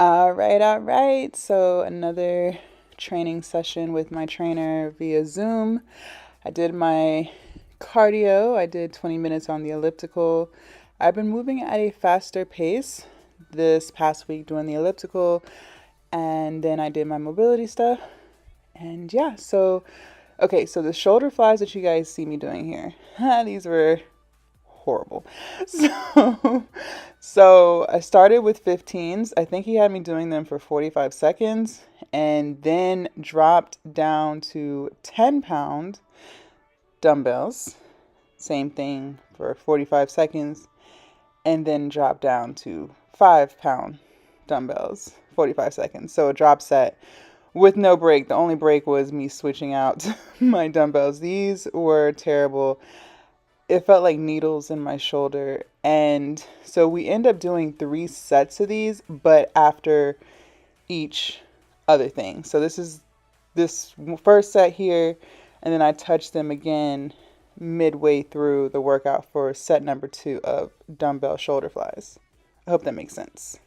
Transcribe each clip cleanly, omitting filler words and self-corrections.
All right. So another training session with my trainer via Zoom. I did my cardio. I did 20 minutes on the elliptical. I've been moving at a faster pace this past week doing the elliptical, and then I did my mobility stuff. And yeah, so okay, so the shoulder flies that you guys see me doing here, these were horrible. So, so I started with 15s. I think he had me doing them for 45 seconds and then dropped down to 10-pound dumbbells. Same thing for 45 seconds and then dropped down to 5-pound dumbbells, 45 seconds. So a drop set with no break. The only break was me switching out my dumbbells. These were terrible. It felt like needles in my shoulder. And so we end up doing 3 sets of these, but after each other thing. So this is this first set here, and then I touch them again midway through the workout for set number 2 of dumbbell shoulder flies. I hope that makes sense.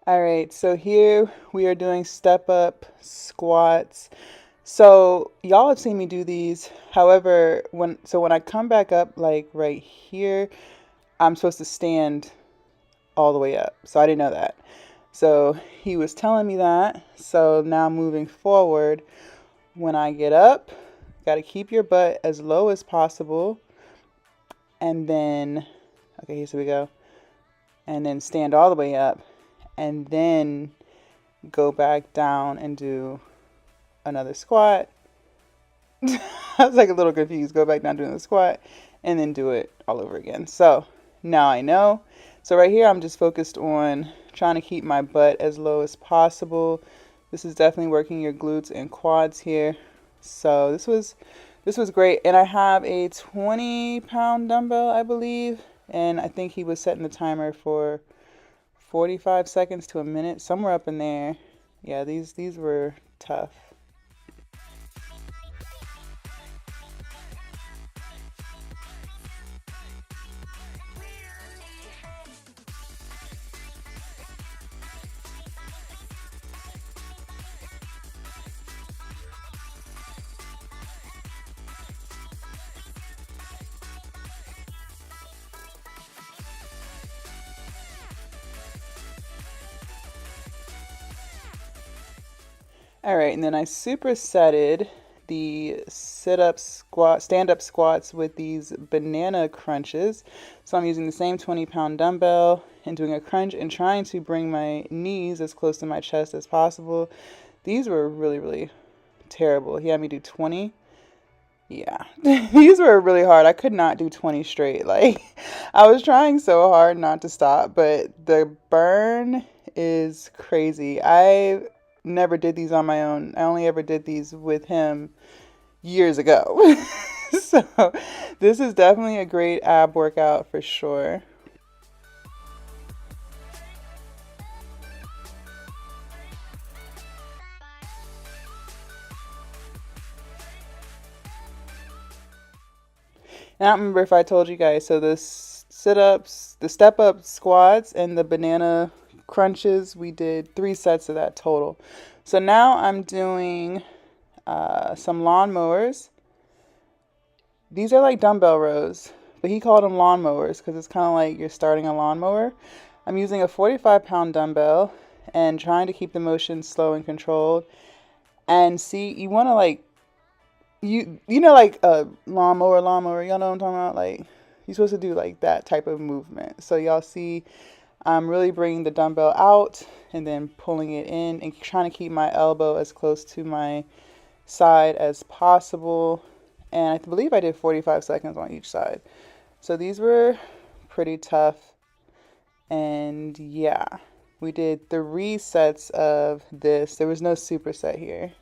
All right, so here we are doing step up squats. So y'all have seen me do these. However, when I come back up like right here, I'm supposed to stand all the way up. So I didn't know that. So he was telling me that. So now moving forward, when I get up, got to keep your butt as low as possible. And then, okay, here we go. And then stand all the way up. And then go back down and do another squat. I was like a little confused. Go back down doing the squat and then do it all over again. So now I know. So right here I'm just focused on trying to keep my butt as low as possible. This is definitely working your glutes and quads here. So this was great. And I have a 20-pound dumbbell, I believe. And I think he was setting the timer for 45 seconds to a minute, somewhere up in there. Yeah, these were tough. All right, and then I supersetted the stand-up squats with these banana crunches. So I'm using the same 20-pound dumbbell and doing a crunch and trying to bring my knees as close to my chest as possible. These were really, really terrible. He had me do 20. Yeah, these were really hard. I could not do 20 straight. Like, I was trying so hard not to stop, but the burn is crazy. I never did these on my own. I only ever did these with him years ago. So this is definitely a great ab workout for sure. And I don't remember if I told you guys. So the sit-ups, the step-up squats, and the banana crunches, we did 3 sets of that total. So now I'm doing some lawnmowers. These are like dumbbell rows, but he called them lawnmowers because it's kind of like you're starting a lawnmower. I'm using a 45-pound dumbbell and trying to keep the motion slow and controlled. And see, you want to like you know, like a lawnmower, y'all know what I'm talking about? Like, you're supposed to do like that type of movement. So y'all see I'm really bringing the dumbbell out and then pulling it in and trying to keep my elbow as close to my side as possible. And I believe I did 45 seconds on each side. So these were pretty tough. And yeah, we did 3 sets of this. There was no superset here.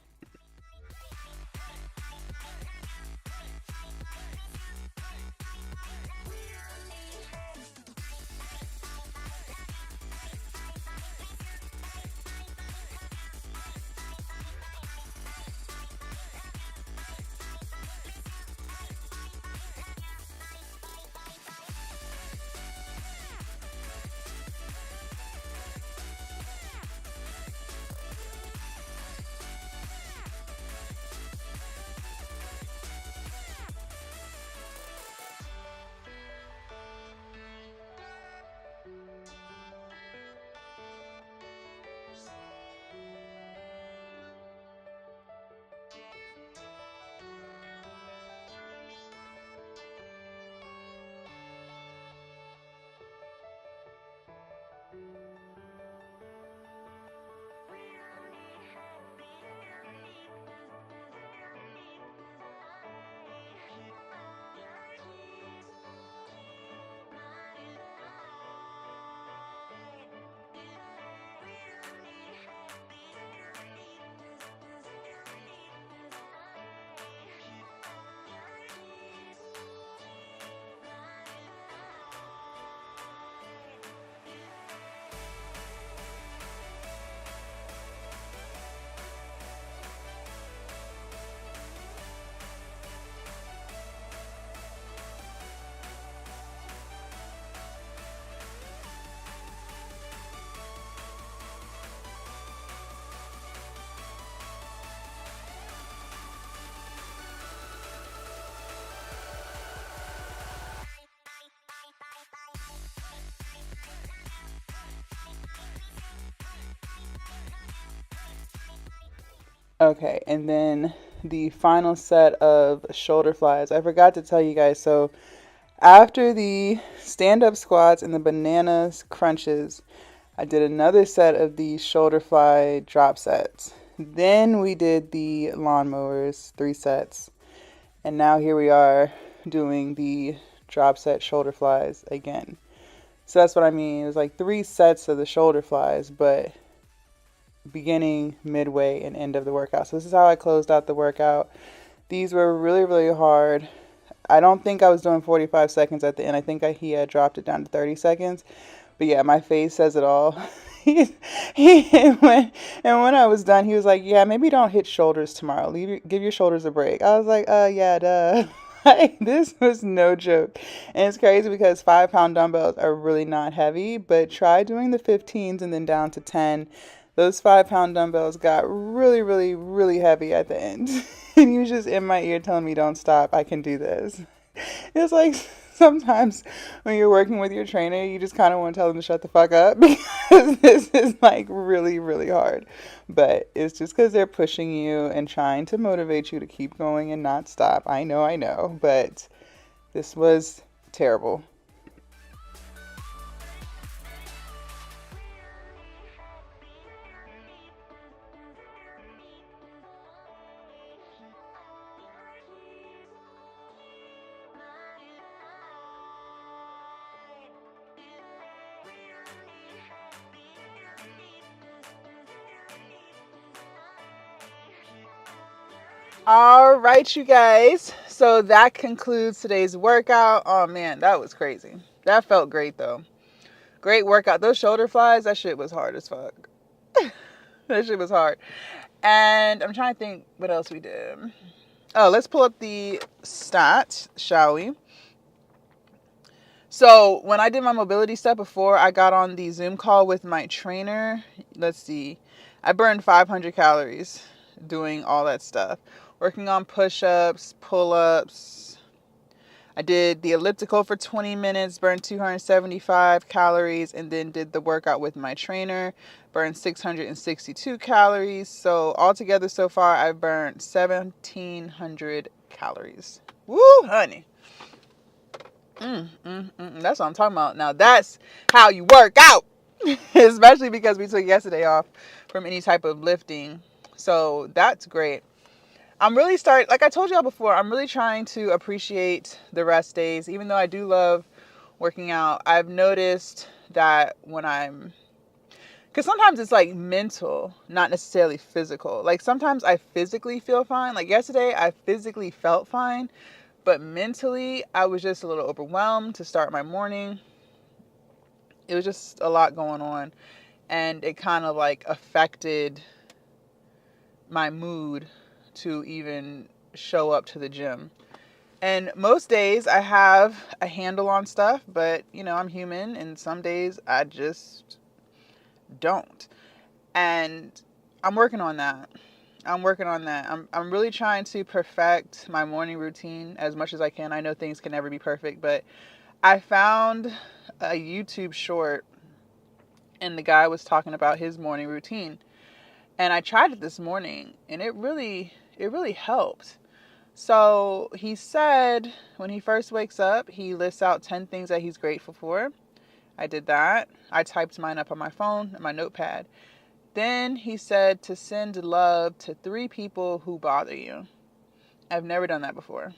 Okay, and then the final set of shoulder flies. I forgot to tell you guys. So after the stand-up squats and the bananas crunches, I did another set of the shoulder fly drop sets. Then we did the lawnmowers, 3 sets. And now here we are doing the drop set shoulder flies again. So that's what I mean. It was like 3 sets of the shoulder flies, but beginning, midway, and end of the workout. So this is how I closed out the workout. These were really, really hard. I don't think I was doing 45 seconds at the end. I think he had dropped it down to 30 seconds. But yeah, my face says it all. And when I was done, he was like, "Yeah, maybe don't hit shoulders tomorrow. Give your shoulders a break." I was like, yeah, duh." Like, this was no joke. And it's crazy because 5 pound dumbbells are really not heavy, but try doing the 15s and then down to 10. Those 5 pound dumbbells got really, really, really heavy at the end. And he was just in my ear telling me, "Don't stop. I can do this." It's like sometimes when you're working with your trainer, you just kind of want to tell them to shut the fuck up because this is like really, really hard. But it's just because they're pushing you and trying to motivate you to keep going and not stop. I know. But this was terrible. All right, you guys. So that concludes today's workout. Oh man, that was crazy. That felt great though. Great workout. Those shoulder flies, that shit was hard as fuck. That shit was hard. And I'm trying to think what else we did. Oh, let's pull up the stats, shall we? So when I did my mobility stuff before I got on the Zoom call with my trainer, let's see, I burned 500 calories doing all that stuff. Working on push-ups, pull-ups. I did the elliptical for 20 minutes, burned 275 calories, and then did the workout with my trainer, burned 662 calories. So altogether so far, I've burned 1,700 calories. Woo, honey. That's what I'm talking about. Now that's how you work out. Especially because we took yesterday off from any type of lifting. So that's great. I'm really like I told y'all before, I'm really trying to appreciate the rest days. Even though I do love working out, I've noticed that because sometimes it's like mental, not necessarily physical. Like sometimes I physically feel fine. Like yesterday, I physically felt fine. But mentally, I was just a little overwhelmed to start my morning. It was just a lot going on. And it kind of like affected my mood to even show up to the gym. And most days I have a handle on stuff, but I'm human, and some days I just don't. And I'm working on that. I'm really trying to perfect my morning routine as much as I can. I know things can never be perfect, but I found a YouTube short, and the guy was talking about his morning routine. And I tried it this morning, and it really helped. So he said when he first wakes up, he lists out 10 things that he's grateful for. I did that. I typed mine up on my phone and my notepad. Then he said to send love to 3 people who bother you. I've never done that before.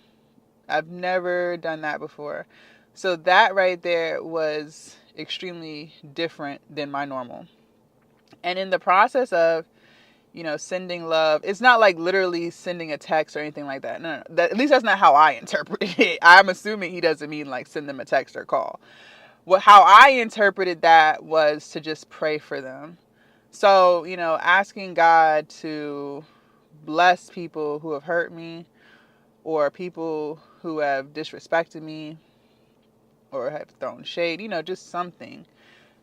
So that right there was extremely different than my normal. And in the process of sending love. It's not like literally sending a text or anything like that. No. At least that's not how I interpreted it. I'm assuming he doesn't mean like send them a text or call. How I interpreted that was to just pray for them. So, asking God to bless people who have hurt me, or people who have disrespected me, or have thrown shade, just something.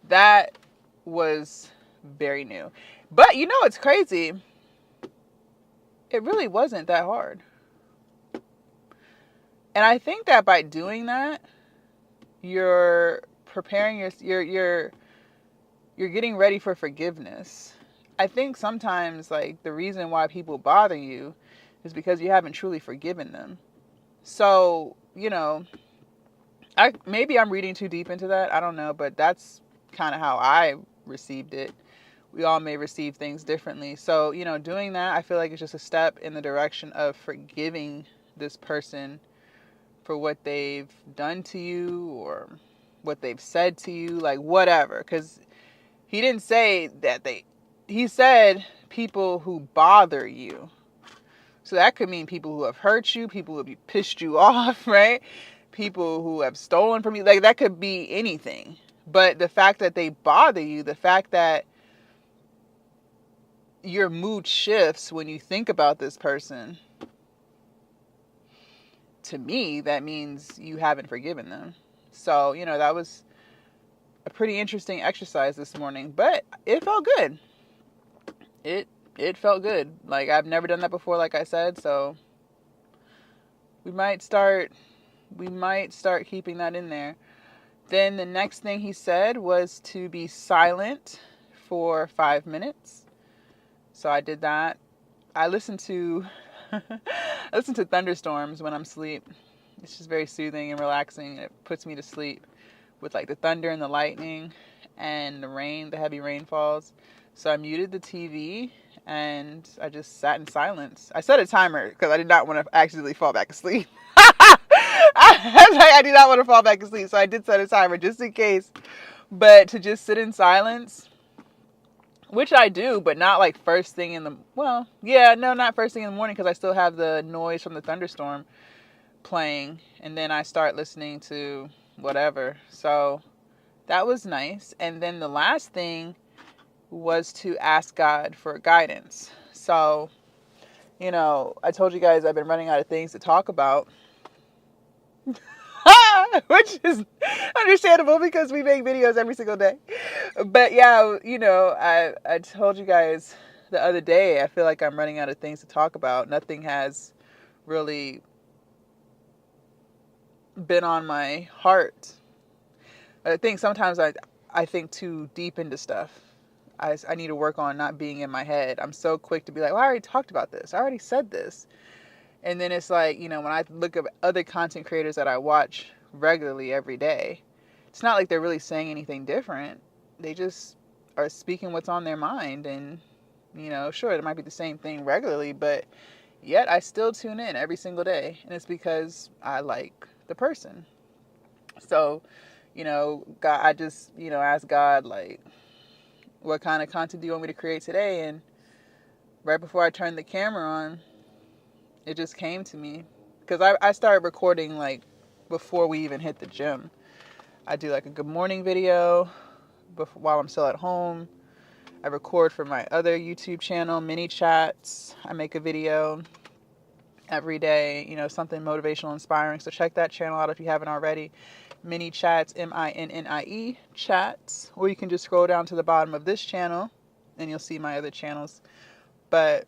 That was very new. But it's crazy. It really wasn't that hard. And I think that by doing that, you're preparing you're getting ready for forgiveness. I think sometimes like the reason why people bother you is because you haven't truly forgiven them. So, maybe I'm reading too deep into that. I don't know, but that's kind of how I received it. We all may receive things differently. So, doing that, I feel like it's just a step in the direction of forgiving this person for what they've done to you or what they've said to you, like whatever. Because he didn't say that he said people who bother you. So that could mean people who have hurt you, people who have pissed you off, right? People who have stolen from you. Like that could be anything. But the fact that they bother you, the fact that your mood shifts when you think about this person, to me, that means you haven't forgiven them. So, that was a pretty interesting exercise this morning, but it felt good. It felt good. Like, I've never done that before, like I said, so we might start keeping that in there. Then the next thing he said was to be silent for 5 minutes. So I did that. I listen to thunderstorms when I'm asleep. It's just very soothing and relaxing. It puts me to sleep with like the thunder and the lightning and the rain, the heavy rainfalls. So I muted the TV and I just sat in silence. I set a timer because I did not want to accidentally fall back asleep. I did not want to fall back asleep, so I did set a timer just in case. But to just sit in silence, which I do, but not like first thing in the... Well, yeah, no, not first thing in the morning because I still have the noise from the thunderstorm playing. And then I start listening to whatever. So that was nice. And then the last thing was to ask God for guidance. So, I told you guys I've been running out of things to talk about. Which is understandable because we make videos every single day. But yeah, I told you guys the other day, I feel like I'm running out of things to talk about. Nothing has really been on my heart. I think sometimes I think too deep into stuff. I need to work on not being in my head. I'm so quick to be like, well, I already talked about this. I already said this. And then it's like, when I look at other content creators that I watch regularly every day, it's not like they're really saying anything different. They just are speaking what's on their mind. And, sure, it might be the same thing regularly, but yet I still tune in every single day. And it's because I like the person. So, God, I just, ask God, like, what kind of content do you want me to create today? And right before I turned the camera on, it just came to me. Because I started recording, like, before we even hit the gym. I do, like, a good morning video while I'm still at home. I record for my other YouTube channel, Mini Chats. I make a video every day, something motivational, inspiring. So check that channel out if you haven't already. Mini Chats, MINNIE Chats. Or you can just scroll down to the bottom of this channel and you'll see my other channels. But,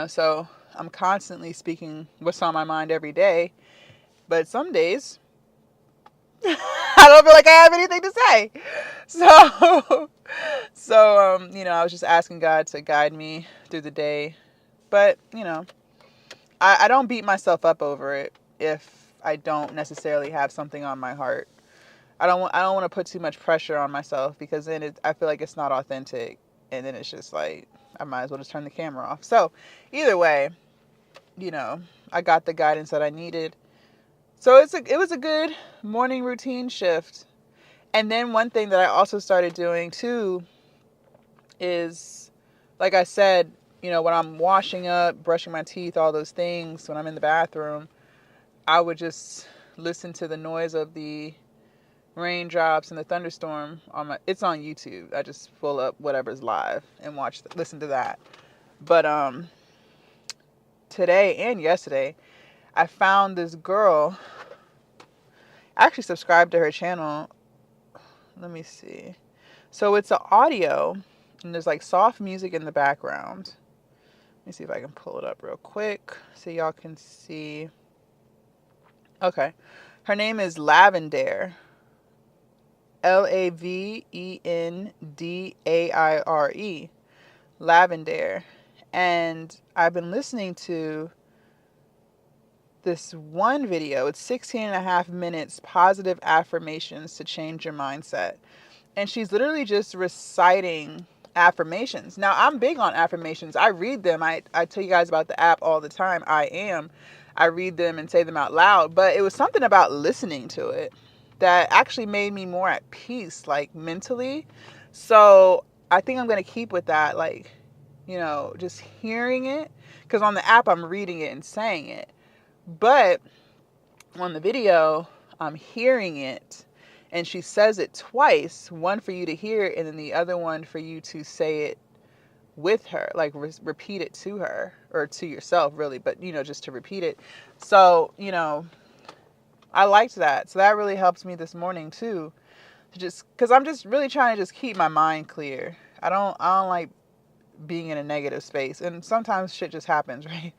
so I'm constantly speaking what's on my mind every day. But some days, I don't feel like I have anything to say. So, I was just asking God to guide me through the day. But, I don't beat myself up over it if I don't necessarily have something on my heart. I don't want to put too much pressure on myself, because then I feel like it's not authentic, and then it's just like I might as well just turn the camera off. So either way, I got the guidance that I needed. So it was a good morning routine shift. And then one thing that I also started doing too is, like I said, when I'm washing up, brushing my teeth, all those things, when I'm in the bathroom, I would just listen to the noise of the raindrops and the thunderstorm it's on YouTube. I just pull up whatever's live and listen to that. But today and yesterday, I found this girl. I actually subscribed to her channel. Let me see. So it's an audio, and there's like soft music in the background. Let me see if I can pull it up real quick so y'all can see. Okay. Her name is Lavender. Lavendaire. Lavender. And I've been listening to this one video. It's 16 and a half minutes, positive affirmations to change your mindset. And she's literally just reciting affirmations. Now, I'm big on affirmations. I read them. I tell you guys about the app all the time. I read them and say them out loud. But it was something about listening to it that actually made me more at peace, like mentally. So I think I'm going to keep with that, like, just hearing it. Because on the app, I'm reading it and saying it. But on the video, I'm hearing it. And she says it twice, one for you to hear and then the other one for you to say it with her, like repeat it to her, or to yourself really, but just to repeat it. So, I liked that. So that really helps me this morning too, because I'm just really trying to just keep my mind clear. I don't like being in a negative space, and sometimes shit just happens, right?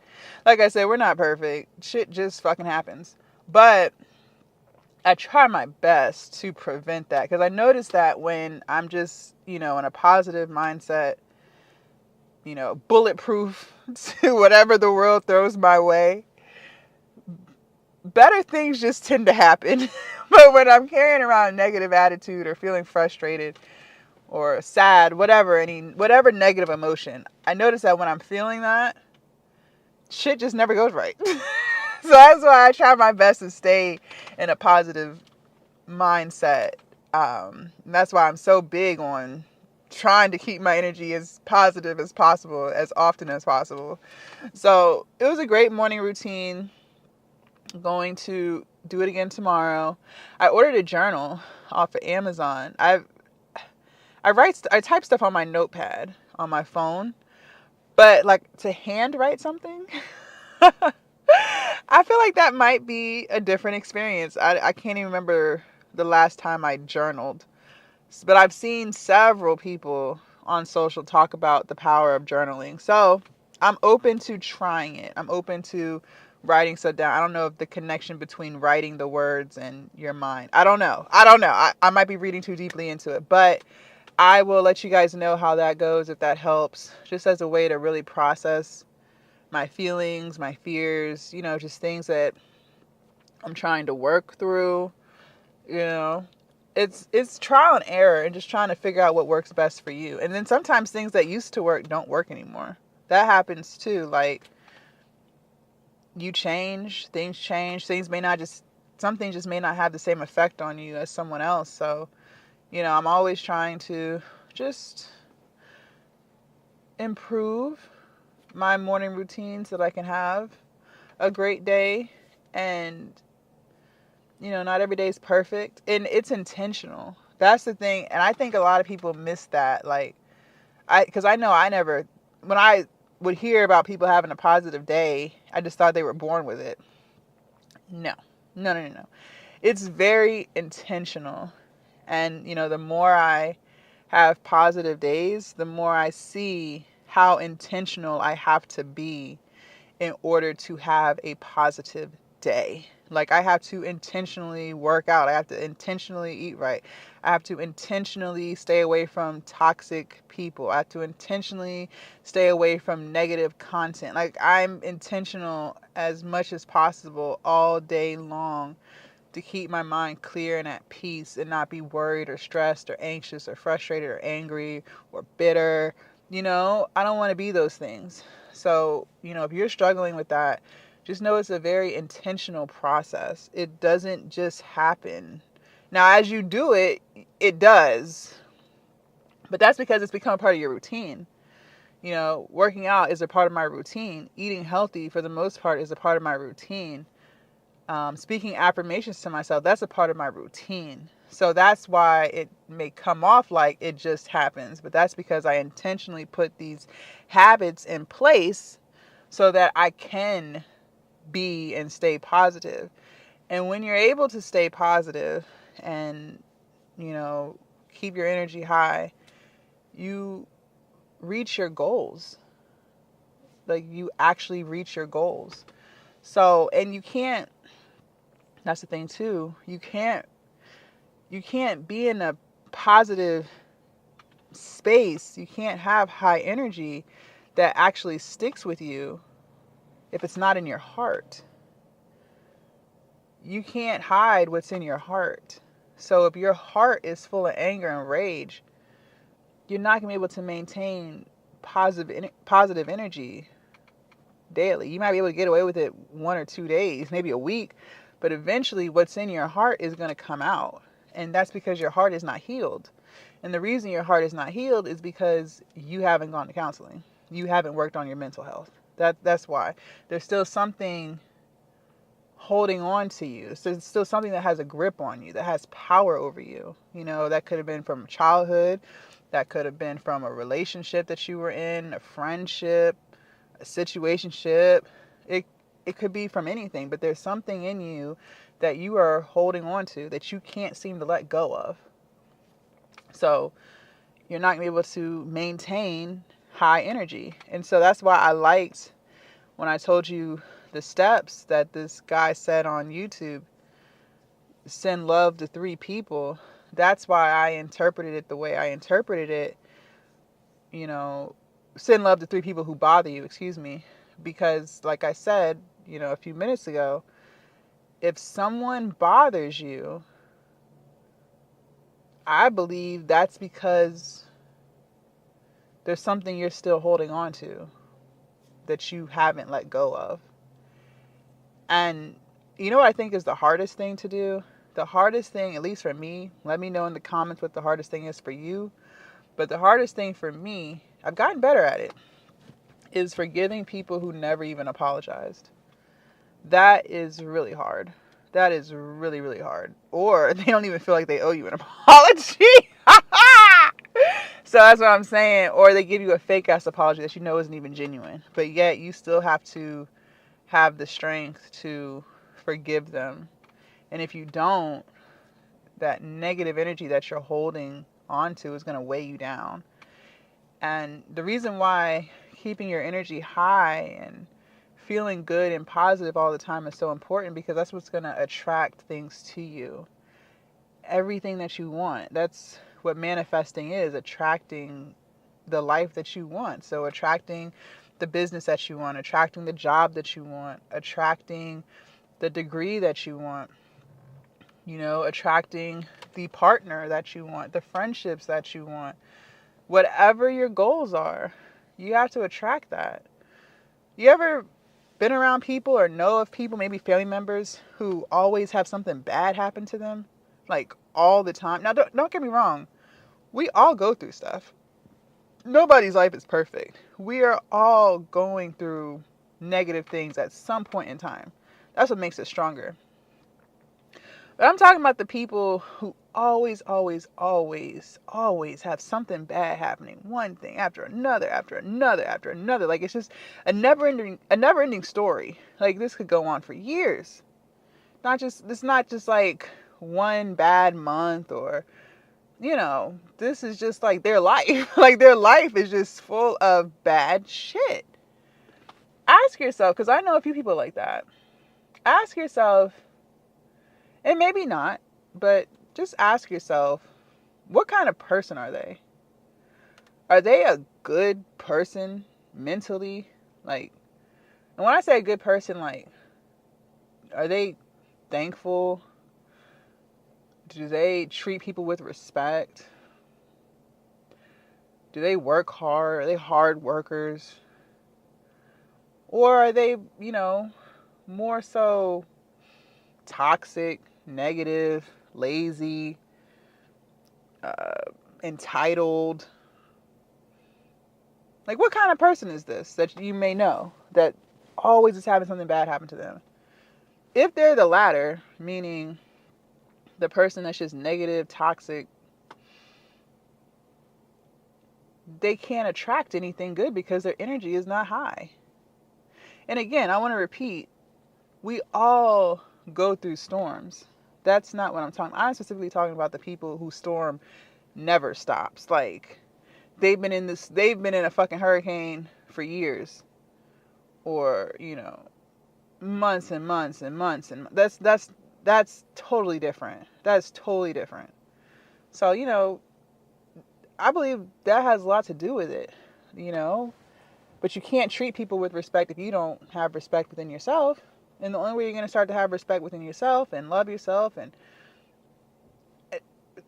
Like I said, we're not perfect. Shit just fucking happens. But I try my best to prevent that, because I notice that when I'm just, in a positive mindset, bulletproof to whatever the world throws my way, better things just tend to happen. But when I'm carrying around a negative attitude or feeling frustrated or sad, whatever negative emotion, I notice that when I'm feeling that, shit just never goes right. So that's why I try my best to stay in a positive mindset. That's why I'm so big on trying to keep my energy as positive as possible, as often as possible. So it was a great morning routine. I'm going to do it again tomorrow. I ordered a journal off of Amazon. I type stuff on my notepad on my phone, but like to hand write something, I feel like that might be a different experience. I can't even remember the last time I journaled, but I've seen several people on social talk about the power of journaling. So I'm open to trying it. I'm open to writing stuff down. I don't know if the connection between writing the words and your mind. I don't know. I might be reading too deeply into it, but I will let you guys know how that goes, if that helps, just as a way to really process my feelings, my fears, just things that I'm trying to work through. you know it's trial and error, and just trying to figure out what works best for you. And then sometimes things that used to work don't work anymore. That happens too. Like, you change, things may not just some things just may not have the same effect on you as someone else. So I'm always trying to just improve my morning routine so that I can have a great day. And not every day is perfect, and it's intentional. That's the thing. And I think a lot of people miss that. Like, because I know I never, when I would hear about people having a positive day, I just thought they were born with it. No. No. It's very intentional. And, the more I have positive days, the more I see how intentional I have to be in order to have a positive day. Like, I have to intentionally work out. I have to intentionally eat right. I have to intentionally stay away from toxic people. I have to intentionally stay away from negative content. Like, I'm intentional as much as possible all day long to keep my mind clear and at peace, and not be worried or stressed or anxious or frustrated or angry or bitter. I don't want to be those things. So, if you're struggling with that, just know it's a very intentional process. It doesn't just happen. Now, as you do it, it does. But that's because it's become a part of your routine. Working out is a part of my routine. Eating healthy, for the most part, is a part of my routine. Speaking affirmations to myself, that's a part of my routine. So that's why it may come off like it just happens. But that's because I intentionally put these habits in place so that I can be and stay positive. And when you're able to stay positive and, keep your energy high, you reach your goals. Like, you actually reach your goals. So, and you can't, that's the thing too, you can't be in a positive space. You can't have high energy that actually sticks with you if it's not in your heart. You can't hide what's in your heart. So if your heart is full of anger and rage, you're not going to be able to maintain positive energy daily. You might be able to get away with it 1 or 2 days, maybe a week, but eventually what's in your heart is going to come out. And that's because your heart is not healed. And the reason your heart is not healed is because you haven't gone to counseling. You haven't worked on your mental health. That's why. There's still something holding on to you. So it's still something that has a grip on you, that has power over you. That could have been from childhood. That could have been from a relationship that you were in, a friendship, a situationship. It could be from anything, but there's something in you that you are holding on to that you can't seem to let go of. So you're not going to be able to maintain high energy. And so that's why I liked when I told you the steps that this guy said on YouTube. Send love to 3 people. That's why I interpreted it the way I interpreted it. Send love to 3 people who bother you, because like I said, a few minutes ago, if someone bothers you, I believe that's because there's something you're still holding on to that you haven't let go of. And what I think is the hardest thing to do? The hardest thing, at least for me, let me know in the comments what the hardest thing is for you. But the hardest thing for me, I've gotten better at it, is forgiving people who never even apologized. That is really hard. That is really, really hard. Or they don't even feel like they owe you an apology. So that's what I'm saying. Or they give you a fake ass apology that isn't even genuine. But yet you still have to have the strength to forgive them. And if you don't, that negative energy that you're holding onto is going to weigh you down. And the reason why keeping your energy high and feeling good and positive all the time is so important, because that's what's going to attract things to you. Everything that you want. That's what manifesting is, attracting the life that you want. So attracting the business that you want, attracting the job that you want, attracting the degree that you want, attracting the partner that you want, the friendships that you want. Whatever your goals are, you have to attract that. You ever been around people or know of people, maybe family members, who always have something bad happen to them? Like all the time. Now, don't get me wrong. We all go through stuff. Nobody's life is perfect. We are all going through negative things at some point in time. That's what makes us stronger. But I'm talking about the people who always have something bad happening. One thing after another, after another, after another. Like, it's just a never-ending story. Like, this could go on for years. It's not just like one bad month, or this is just like their life. Like, their life is just full of bad shit. Ask yourself, because I know a few people like that. Ask yourself, and maybe not, but just ask yourself, what kind of person are they? Are they a good person mentally? Like, and when I say a good person, like, are they thankful? Do they treat people with respect? Do they work hard? Are they hard workers? Or are they, more so toxic, negative, lazy, entitled? Like, what kind of person is this that you may know that always is having something bad happen to them? If they're the latter, meaning the person that's just negative, toxic, they can't attract anything good because their energy is not high. And again, I want to repeat, we all go through storms. That's not what I'm talking about. I'm specifically talking about the people whose storm never stops. Like, they've been in a fucking hurricane for years, or, months and months and months, and that's totally different. That's totally different. So, I believe that has a lot to do with it, but you can't treat people with respect if you don't have respect within yourself. And the only way you're going to start to have respect within yourself and love yourself, and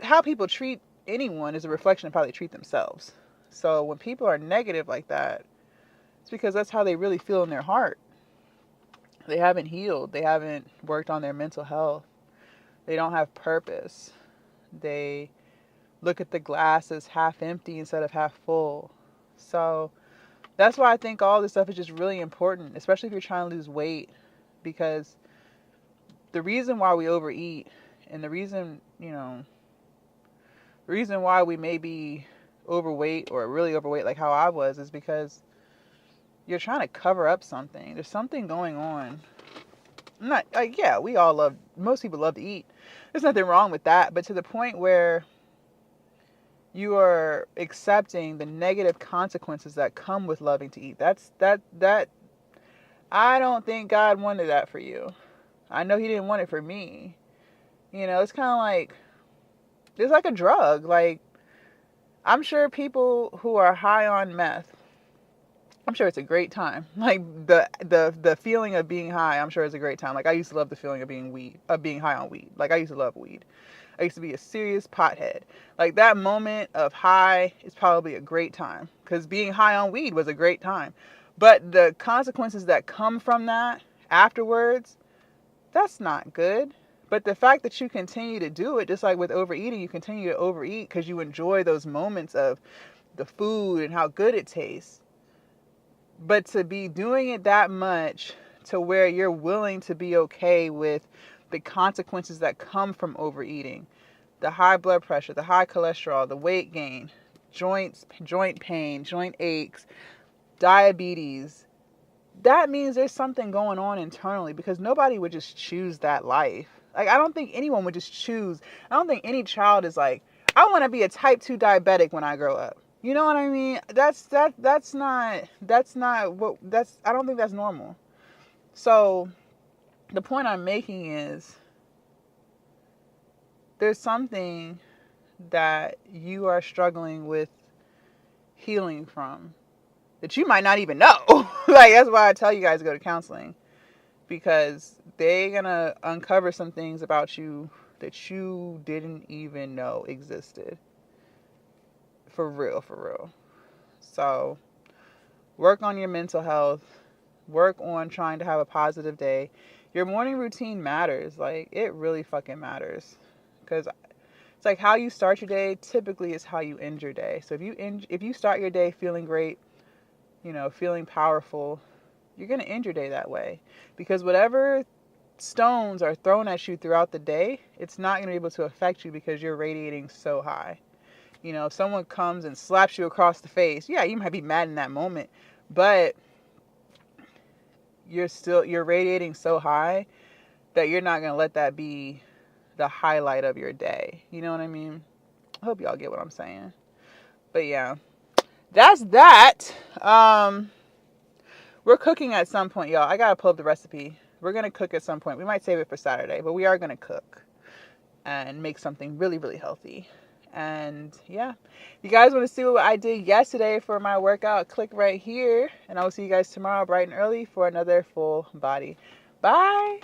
how people treat anyone is a reflection of how they treat themselves. So when people are negative like that, it's because that's how they really feel in their heart. They haven't healed. They haven't worked on their mental health. They don't have purpose. They look at the glass as half empty instead of half full. So that's why I think all this stuff is just really important, especially if you're trying to lose weight, because the reason why we overeat, and the reason why we may be overweight or really overweight like how I was, is because you're trying to cover up something. There's something going on. Most people love to eat. There's nothing wrong with that, but to the point where you are accepting the negative consequences that come with loving to eat. That I don't think God wanted that for you. I know He didn't want it for me. It's kind of like, it's like a drug. Like, I'm sure people who are high on meth, I'm sure it's a great time. Like, the feeling of being high, I'm sure it's a great time. Like, I used to love the feeling of being high on weed. Like, I used to love weed. I used to be a serious pothead. Like, that moment of high is probably a great time, because being high on weed was a great time. But the consequences that come from that afterwards, that's not good. But the fact that you continue to do it, just like with overeating, you continue to overeat because you enjoy those moments of the food and how good it tastes. But to be doing it that much to where you're willing to be okay with the consequences that come from overeating, the high blood pressure, the high cholesterol, the weight gain, joint pain, joint aches, diabetes, that means there's something going on internally, because nobody would just choose that life. Like, I don't think anyone would just choose. I don't think any child is like, I want to be a type 2 diabetic when I grow up. You know what I mean? I don't think that's normal. So the point I'm making is there's something that you are struggling with healing from that you might not even know. Like, that's why I tell you guys to go to counseling, because they're gonna uncover some things about you that you didn't even know existed. For real, for real. So work on your mental health. Work on trying to have a positive day. Your morning routine matters. Like, it really fucking matters. Because it's like how you start your day typically is how you end your day. So if you start your day feeling great, feeling powerful, you're going to end your day that way. Because whatever stones are thrown at you throughout the day, it's not going to be able to affect you because you're radiating so high. If someone comes and slaps you across the face, yeah, you might be mad in that moment, but you're radiating so high that you're not going to let that be the highlight of your day. You know what I mean? I hope y'all get what I'm saying. But yeah, that's that. We're cooking at some point, y'all. I gotta pull up the recipe. We're gonna cook at some point. We might save it for Saturday, but we are gonna cook and make something really, really healthy. And yeah, you guys want to see what I did yesterday for my workout? Click right here, and I will see you guys tomorrow bright and early for another full body. Bye.